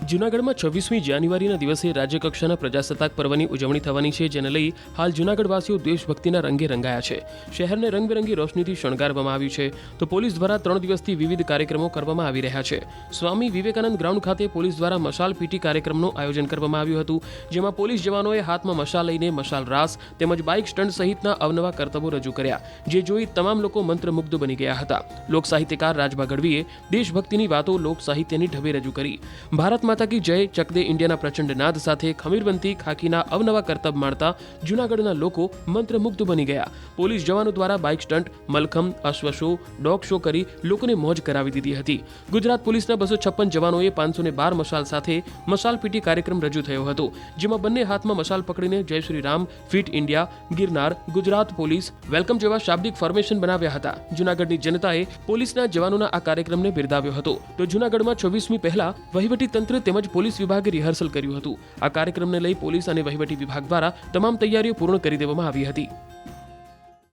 જૂનાગઢમાં 26મી જાન્યુઆરીના દિવસે રાજ્યકક્ષાના પ્રજાસત્તાક પર્વની ઉજવણી થવાની છે, જેને લઈ હાલ જૂનાગઢવાસીઓ દેશભક્તિના રંગે રંગાયા છે. શહેરને રંગબેરંગી રોશનીથી શણગારવામાં આવ્યું છે, તો પોલીસ દ્વારા 3 દિવસથી વિવિધ કાર્યક્રમો કરવામાં આવી રહ્યા છે. સ્વામી વિવેકાનંદ ગ્રાઉન્ડ ખાતે પોલીસ દ્વારા મશાલ પીટી કાર્યક્રમનું આયોજન કરવામાં આવ્યું હતું, જેમાં પોલીસ જવાનોએ હાથમાં મશાલ લઈને મશાલ રાસ તેમજ બાઇક સ્ટન્ટ સહિતના અવનવા કરતબો રજૂ કર્યા, જે જોઈ તમામ લોકો મંત્રમુગ્ધ બની ગયા હતા. લોક સાહિત્યકાર રાજભા ગઢવીએ દેશભક્તિની વાતો લોક સાહિત્યની ઢબે રજૂ કરી. ભારત માતા કી જય, ચકદે ઇન્ડિયાના પ્રચંડ નાદ સાથે ખમીરબંધી ખાખીના અવનવા કરતબ માણતા જૂનાગઢના લોકો મંત્રમુગ્ધ બની ગયા. પોલીસ જવાનો દ્વારા બાઇક સ્ટન્ટ, મલખમ, અશ્વ શો, ડોગ શો કરી લોકોને મોજ કરાવી દીધી હતી. ગુજરાત પોલીસના 256 જવાનોએ 512 મશાલ સાથે મશાલ પીટી કાર્યક્રમ રજૂ થયો હતો, જેમાં બંને હાથમાં મશાલ પકડીને જય Shri Ram, fit India, Girnar, Gujarat police, welcome જેવા શાબ્દિક ફોર્મેશન બનાવ્યા હતા. જૂનાગઢની જનતાએ પોલીસના જવાનોના આ કાર્યક્રમને બિરદાવ્યો હતો. તો જૂનાગઢમાં 26મી પહેલા વહીવટી તંત્ર તેમજ પોલીસ વિભાગે રિહર્સલ કર્યું હતું. આ કાર્યક્રમને લઈ પોલીસ અને વહીવટી વિભાગ દ્વારા તમામ તૈયારીઓ પૂર્ણ કરી દેવામાં આવી હતી.